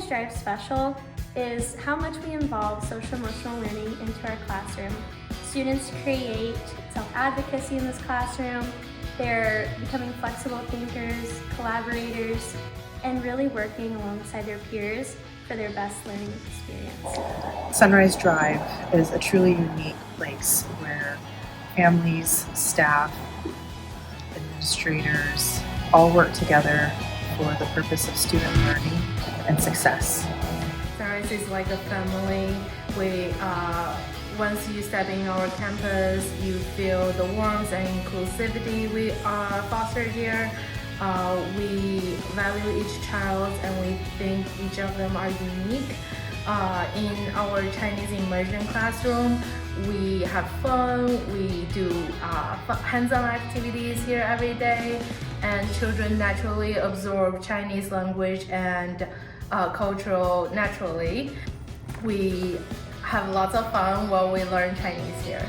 Sunrise Drive special is how much we involve social-emotional learning into our classroom. Students create self-advocacy in this classroom. They're becoming flexible thinkers, collaborators, and really working alongside their peers for their best learning experience. Sunrise Drive is a truly unique place where families, staff, administrators all work together for the purpose of student learning and success. Sunrise is like a family. Once you step in our campus, you feel the warmth and inclusivity we foster here. We value each child and we think each of them are unique. In our Chinese immersion classroom, we have fun, we do hands-on activities here every day, and children naturally absorb Chinese language and cultural naturally. We have lots of fun while we learn Chinese here.